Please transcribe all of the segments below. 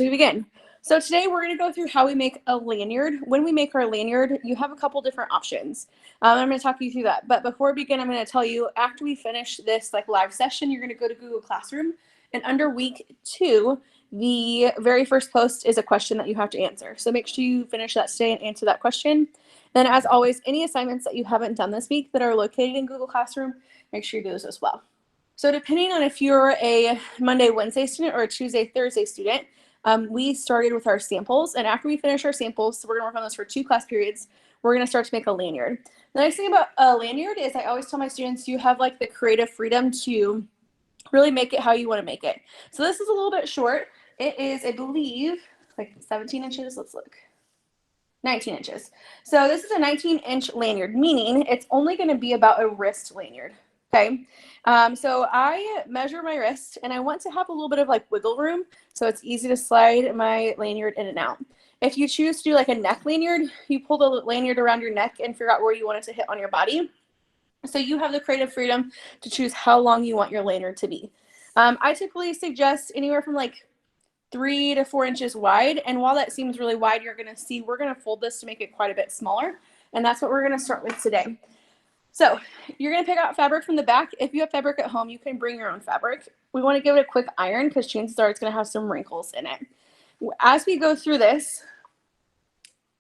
we begin. So today we're going to go through how we make a lanyard. When we make our lanyard, you have a couple different options. I'm going to talk you through that. But before we begin, I'm going to tell you, after we finish this live session, you're going to go to Google Classroom. And under week 2, the very first post is a question that you have to answer. So make sure you finish that today and answer that question. Then as always, any assignments that you haven't done this week that are located in Google Classroom, make sure you do those as well. So depending on if you're a Monday, Wednesday student or a Tuesday, Thursday student, we started with our samples. And after we finish our samples, so we're going to work on this for 2 class periods, we're going to start to make a lanyard. The nice thing about a lanyard is I always tell my students you have the creative freedom to really make it how you want to make it. So this is a little bit short. It is, I believe, 17 inches. Let's look. 19 inches. So this is a 19-inch lanyard, meaning it's only going to be about a wrist lanyard. Okay, so I measure my wrist and I want to have a little bit of wiggle room so it's easy to slide my lanyard in and out. If you choose to do a neck lanyard, you pull the lanyard around your neck and figure out where you want it to hit on your body. So you have the creative freedom to choose how long you want your lanyard to be. I typically suggest anywhere from 3 to 4 inches wide. And while that seems really wide, you're going to see we're going to fold this to make it quite a bit smaller. And that's what we're going to start with today. So you're going to pick out fabric from the back. If you have fabric at home, you can bring your own fabric. We want to give it a quick iron because chances are it's going to have some wrinkles in it. As we go through this,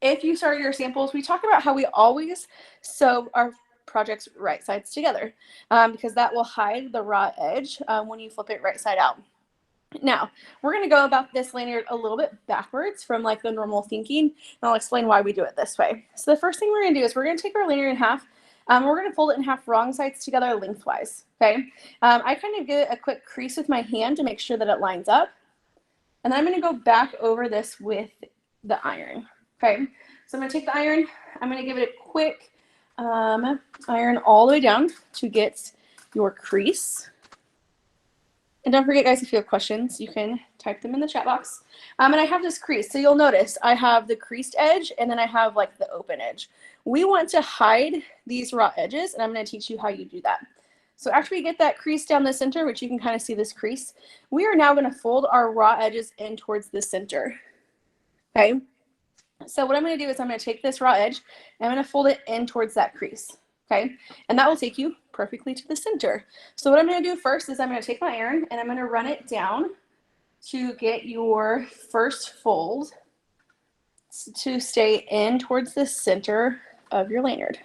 if you start your samples, we talk about how we always sew our projects right sides together because that will hide the raw edge when you flip it right side out. Now, we're going to go about this lanyard a little bit backwards from the normal thinking, and I'll explain why we do it this way. So the first thing we're going to do is we're going to take our lanyard in half. We're going to fold it in half wrong sides together lengthwise, okay? I kind of give it a quick crease with my hand to make sure that it lines up. And then I'm going to go back over this with the iron, okay? So I'm going to take the iron. I'm going to give it a quick iron all the way down to get your crease. And don't forget, guys, if you have questions, you can type them in the chat box. And I have this crease. So you'll notice I have the creased edge and then I have the open edge. We want to hide these raw edges, and I'm going to teach you how you do that. So after we get that crease down the center, which you can kind of see this crease, we are now going to fold our raw edges in towards the center. Okay. So what I'm going to do is I'm going to take this raw edge and I'm going to fold it in towards that crease. Okay, and that will take you perfectly to the center. So what I'm going to do first is I'm going to take my iron and I'm going to run it down to get your first fold to stay in towards the center of your lanyard.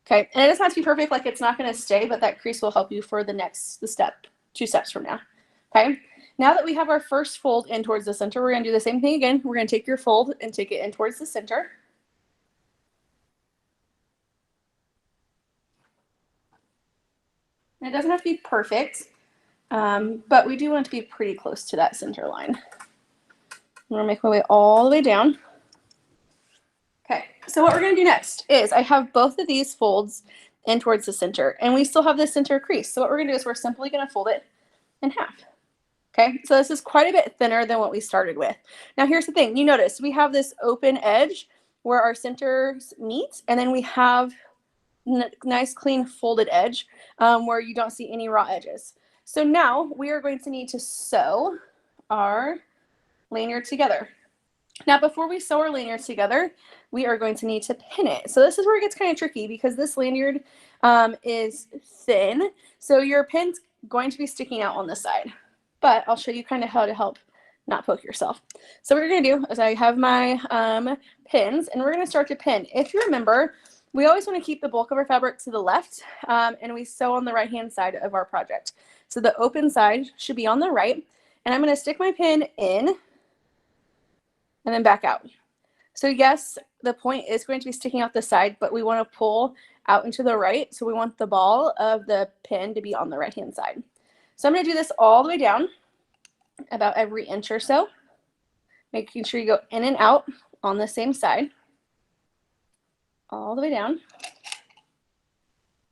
Okay, and it doesn't have to be perfect, it's not going to stay, but that crease will help you for the step, 2 steps from now. Okay, now that we have our first fold in towards the center, we're going to do the same thing again. We're going to take your fold and take it in towards the center. And it doesn't have to be perfect, but we do want it to be pretty close to that center line. I'm going to make my way all the way down. Okay, so what we're going to do next is I have both of these folds in towards the center, and we still have the center crease. So what we're going to do is we're simply going to fold it in half. Okay, so this is quite a bit thinner than what we started with. Now here's the thing. You notice we have this open edge where our centers meet, and then we have nice clean folded edge where you don't see any raw edges. So now we are going to need to sew our lanyard together. Now before we sew our lanyard together, we are going to need to pin it. So this is where it gets kind of tricky because this lanyard is thin, so your pin's going to be sticking out on the side. But I'll show you kind of how to help not poke yourself. So what we're going to do is I have my pins, and we're going to start to pin. If you remember, we always want to keep the bulk of our fabric to the left, and we sew on the right-hand side of our project. So the open side should be on the right, and I'm going to stick my pin in and then back out. So yes, the point is going to be sticking out the side, but we want to pull out into the right, so we want the ball of the pin to be on the right-hand side. So I'm going to do this all the way down, about every inch or so, making sure you go in and out on the same side. All the way down.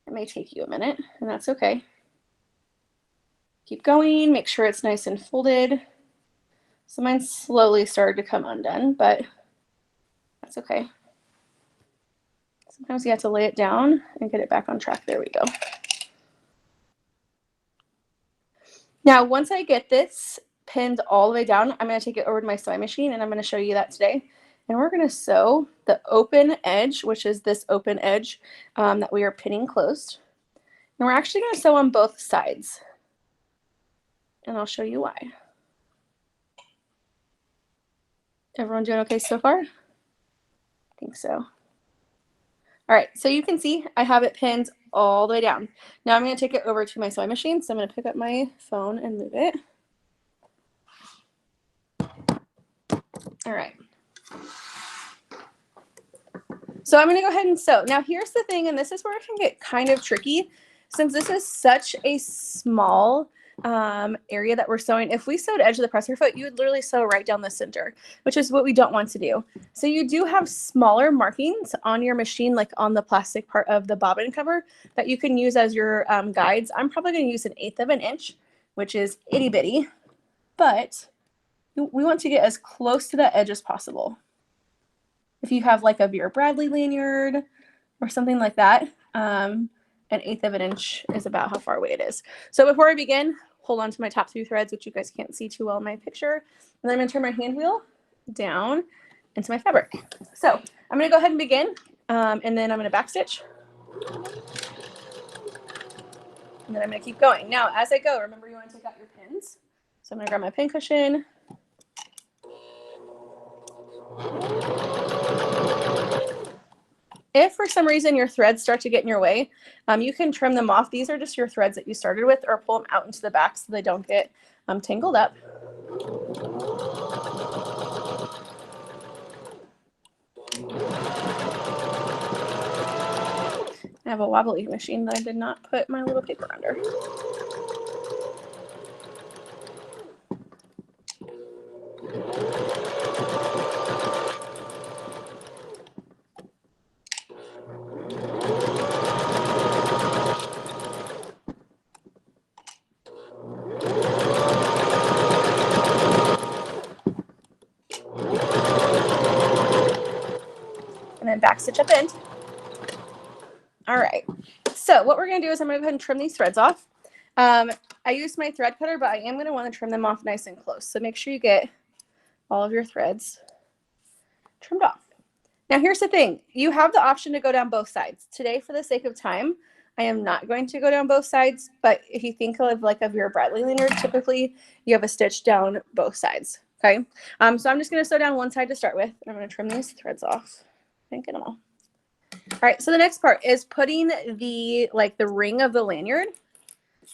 It may take you a minute, and that's okay. Keep going, make sure it's nice and folded. So mine slowly started to come undone, but that's okay. Sometimes you have to lay it down and get it back on track. There we go. Now, once I get this pinned all the way down, I'm going to take it over to my sewing machine, and I'm going to show you that today. And we're going to sew the open edge, which is this open edge that we are pinning closed. And we're actually going to sew on both sides. And I'll show you why. Everyone doing okay so far? I think so. All right, so you can see I have it pinned all the way down. Now I'm going to take it over to my sewing machine. So I'm going to pick up my phone and move it. All right. So I'm going to go ahead and sew. Now here's the thing, and this is where it can get kind of tricky. Since this is such a small area that we're sewing, if we sewed edge of the presser foot, you would literally sew right down the center, which is what we don't want to do. So you do have smaller markings on your machine, like on the plastic part of the bobbin cover, that you can use as your guides. I'm probably going to use 1/8 of an inch, which is itty bitty, but we want to get as close to that edge as possible. If you have like a Vera Bradley lanyard or something like that, 1/8 of an inch is about how far away it is. So before I begin, hold on to my top 3 threads, which you guys can't see too well in my picture. And then I'm going to turn my hand wheel down into my fabric. So I'm going to go ahead and begin, and then I'm going to backstitch. And then I'm going to keep going. Now, as I go, remember you want to take out your pins. So I'm going to grab my pin cushion. If for some reason your threads start to get in your way, you can trim them off. These are just your threads that you started with, or pull them out into the back so they don't get tangled up. I have a wobbly machine that I did not put my little paper under. And then back stitch up in. All right, so what we're going to do is I'm going to go ahead and trim these threads off. I used my thread cutter, but I am going to want to trim them off nice and close. So make sure you get all of your threads trimmed off. Now here's the thing. You have the option to go down both sides. Today, for the sake of time, I am not going to go down both sides, but if you think of like a Vera Bradley lanyard, typically you have a stitch down both sides, okay? So I'm just going to sew down one side to start with. I'm going to trim these threads off and get them all. All right, so the next part is putting the ring of the lanyard.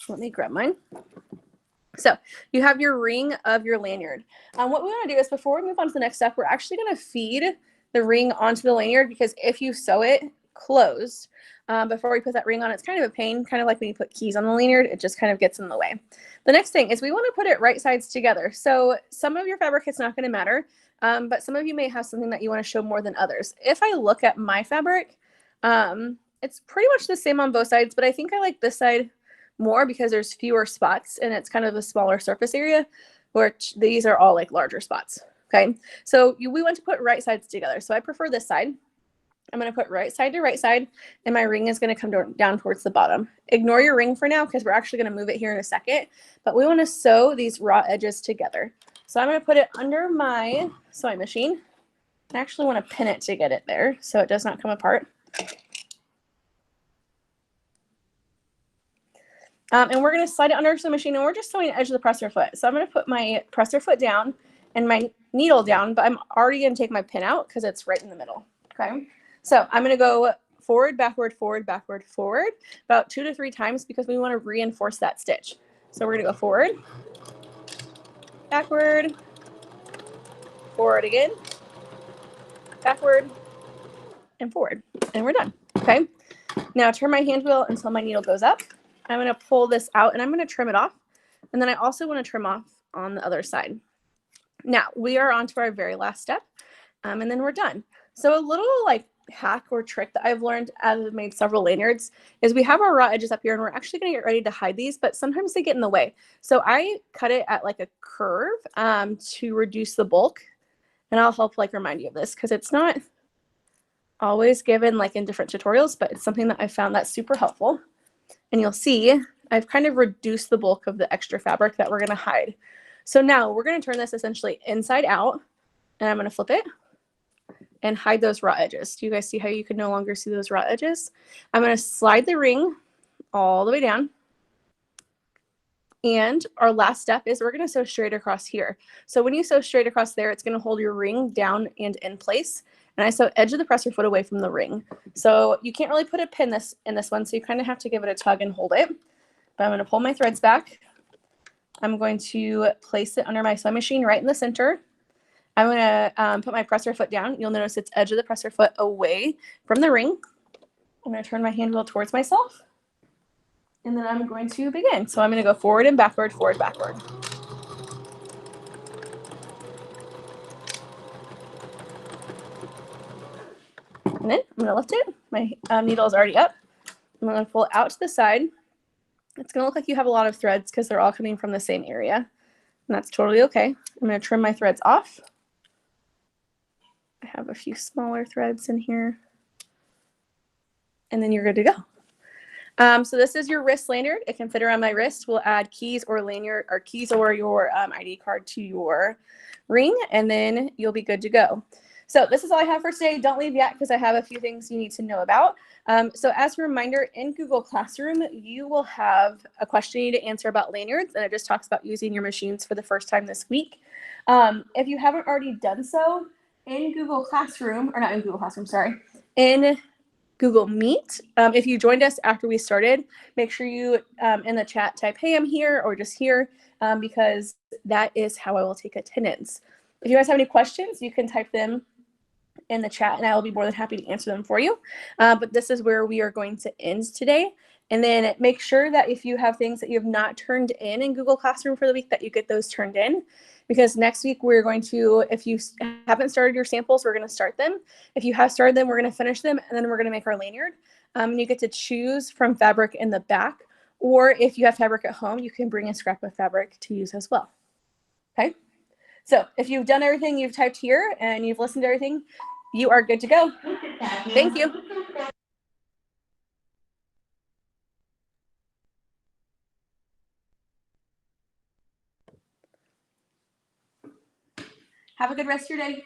Let me grab mine. So you have your ring of your lanyard. What we want to do is, before we move on to the next step, we're actually going to feed the ring onto the lanyard, because if you sew it closed before we put that ring on, it's kind of a pain, kind of like when you put keys on the lanyard, it just kind of gets in the way. The next thing is we want to put it right sides together. So some of your fabric, it's not going to matter, but some of you may have something that you want to show more than others. If I look at my fabric, it's pretty much the same on both sides, but I think I like this side more because there's fewer spots and it's kind of a smaller surface area, which these are all like larger spots. Okay, so we want to put right sides together. So I prefer this side. I'm going to put right side to right side, and my ring is going to come down towards the bottom. Ignore your ring for now because we're actually going to move it here in a second, but we want to sew these raw edges together. So I'm going to put it under my sewing machine. I actually want to pin it to get it there so it does not come apart. And we're going to slide it under the machine, and we're just sewing the edge of the presser foot. So I'm going to put my presser foot down and my needle down, but I'm already going to take my pin out because it's right in the middle. Okay. So I'm going to go forward, backward, forward, backward, forward about 2 to 3 times because we want to reinforce that stitch. So we're going to go forward, backward, forward again, backward, and forward. And we're done. Okay. Now turn my hand wheel until my needle goes up. I'm going to pull this out and I'm going to trim it off. And then I also want to trim off on the other side. Now we are on to our very last step, and then we're done. So a little like hack or trick that I've learned as I've made several lanyards is we have our raw edges up here, and we're actually going to get ready to hide these, but sometimes they get in the way. So I cut it at like a curve to reduce the bulk, and I'll help like remind you of this because it's not always given like in different tutorials, but it's something that I found that's super helpful. And you'll see I've kind of reduced the bulk of the extra fabric that we're going to hide. So now we're going to turn this essentially inside out, and I'm going to flip it and hide those raw edges. Do you guys see how you can no longer see those raw edges? I'm going to slide the ring all the way down. And our last step is we're going to sew straight across here. So when you sew straight across there, it's going to hold your ring down and in place. And I sew edge of the presser foot away from the ring. So you can't really put a pin in this one, so you kind of have to give it a tug and hold it. But I'm going to pull my threads back. I'm going to place it under my sewing machine right in the center. I'm going to put my presser foot down. You'll notice it's edge of the presser foot away from the ring. I'm going to turn my hand wheel towards myself. And then I'm going to begin. So I'm going to go forward and backward, forward, backward. And then I'm going to lift it. My needle is already up. I'm going to pull it out to the side. It's going to look like you have a lot of threads because they're all coming from the same area. And that's totally okay. I'm going to trim my threads off. I have a few smaller threads in here. And then you're good to go. So this is your wrist lanyard. It can fit around my wrist. We'll add keys or lanyard or keys or your ID card to your ring, and then you'll be good to go. So this is all I have for today. Don't leave yet because I have a few things you need to know about. So as a reminder, in Google Classroom, you will have a question you need to answer about lanyards, and it just talks about using your machines for the first time this week. If you haven't already done so, in Google Classroom, or not in Google Classroom, sorry, in Google Meet. If you joined us after we started, make sure you in the chat type, hey, I'm here, or just here, because that is how I will take attendance. If you guys have any questions, you can type them in the chat and I will be more than happy to answer them for you. But this is where we are going to end today. And then make sure that if you have things that you have not turned in Google Classroom for the week, that you get those turned in. Because next week we're going to, if you haven't started your samples, we're going to start them. If you have started them, we're going to finish them, and then we're going to make our lanyard. And you get to choose from fabric in the back, or if you have fabric at home, you can bring a scrap of fabric to use as well. Okay? So if you've done everything you've typed here and you've listened to everything, you are good to go. Thank you. Have a good rest of your day.